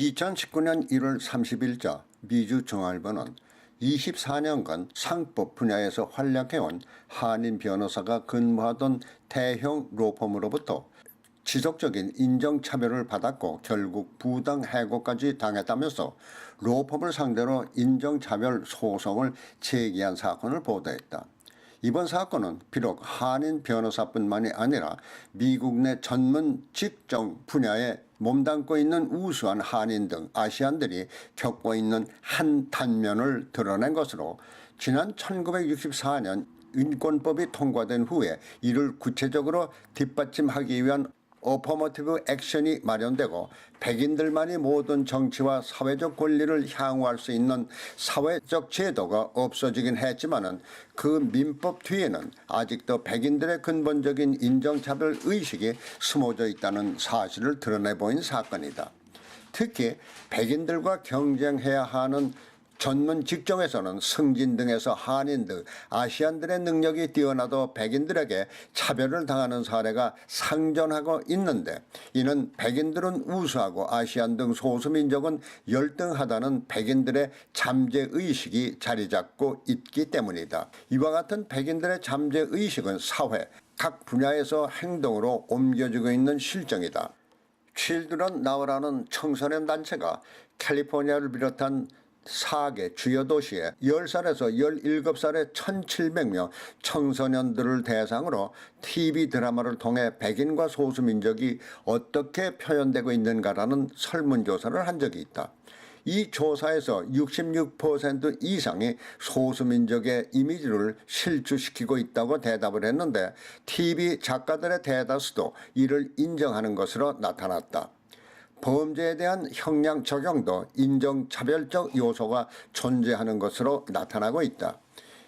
2019년 1월 30일자 미주중앙일보는 24년간 상법 분야에서 활약해온 한인 변호사가 근무하던 대형 로펌으로부터 지속적인 인정차별을 받았고 결국 부당해고까지 당했다면서 로펌을 상대로 인정차별 소송을 제기한 사건을 보도했다. 이번 사건은 비록 한인 변호사뿐만이 아니라 미국 내 전문 직종 분야에 몸담고 있는 우수한 한인 등 아시안들이 겪고 있는 한 단면을 드러낸 것으로 지난 1964년 인권법이 통과된 후에 이를 구체적으로 뒷받침하기 위한 어퍼머티브 액션이 마련되고 백인들만이 모든 정치와 사회적 권리를 향유할 수 있는 사회적 제도가 없어지긴 했지만은 그 민법 뒤에는 아직도 백인들의 근본적인 인정차별 의식이 숨어져 있다는 사실을 드러내 보인 사건이다. 특히 백인들과 경쟁해야 하는 전문 직종에서는 승진 등에서 한인 등 아시안들의 능력이 뛰어나도 백인들에게 차별을 당하는 사례가 상존하고 있는데, 이는 백인들은 우수하고 아시안 등 소수민족은 열등하다는 백인들의 잠재의식이 자리잡고 있기 때문이다. 이와 같은 백인들의 잠재의식은 사회 각 분야에서 행동으로 옮겨지고 있는 실정이다. 칠드런 나우라는 청소년 단체가 캘리포니아를 비롯한 4개 주요 도시에 10살에서 17살의 1,700명 청소년들을 대상으로 TV 드라마를 통해 백인과 소수민족이 어떻게 표현되고 있는가라는 설문조사를 한 적이 있다. 이 조사에서 66% 이상이 소수민족의 이미지를 실추시키고 있다고 대답을 했는데, TV 작가들의 대다수도 이를 인정하는 것으로 나타났다. 범죄에 대한 형량 적용도 인종차별적 요소가 존재하는 것으로 나타나고 있다.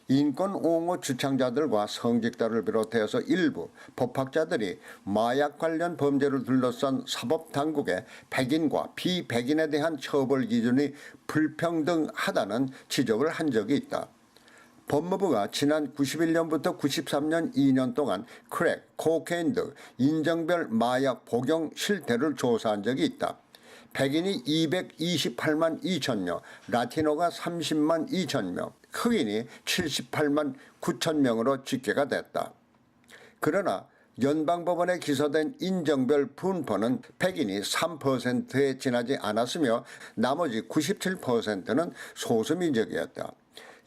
인권 옹호 주창자들과 성직자를 비롯해서 일부 법학자들이 마약 관련 범죄를 둘러싼 사법당국의 백인과 비백인에 대한 처벌 기준이 불평등하다는 지적을 한 적이 있다. 법무부가 지난 91년부터 93년 2년 동안 크랙, 코케인 등 인종별 마약 복용 실태를 조사한 적이 있다. 백인이 228만 2천 명, 라티노가 30만 2천 명, 흑인이 78만 9천 명으로 집계가 됐다. 그러나 연방법원에 기소된 인종별 분포는 백인이 3%에 지나지 않았으며 나머지 97%는 소수민족이었다.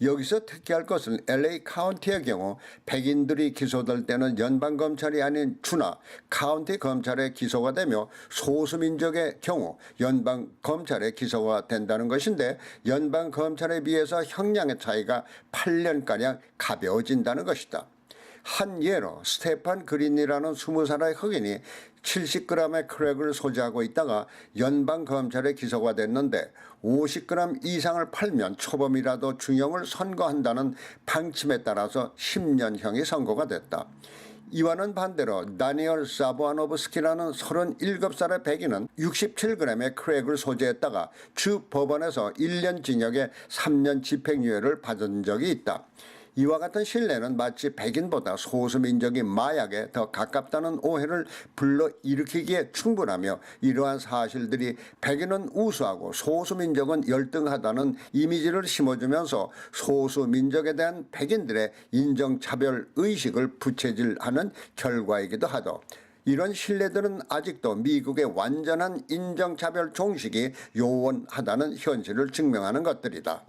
여기서 특이할 것은 LA 카운티의 경우 백인들이 기소될 때는 연방검찰이 아닌 주나 카운티 검찰에 기소가 되며, 소수민족의 경우 연방검찰에 기소가 된다는 것인데, 연방검찰에 비해서 형량의 차이가 8년가량 가벼워진다는 것이다. 한 예로 스테판 그린이라는 20살의 흑인이 70g의 크랙을 소지하고 있다가 연방검찰에 기소가 됐는데 50g 이상을 팔면 초범이라도 중형을 선고한다는 방침에 따라서 10년형이 선고가 됐다. 이와는 반대로 다니엘 사보아노브스키라는 37살의 백인은 67g의 크랙을 소지했다가 주 법원에서 1년 징역에 3년 집행유예를 받은 적이 있다. 이와 같은 신뢰는 마치 백인보다 소수민족이 마약에 더 가깝다는 오해를 불러일으키기에 충분하며, 이러한 사실들이 백인은 우수하고 소수민족은 열등하다는 이미지를 심어주면서 소수민족에 대한 백인들의 인종차별 의식을 부채질하는 결과이기도 하다. 이런 신뢰들은 아직도 미국의 완전한 인종차별 종식이 요원하다는 현실을 증명하는 것들이다.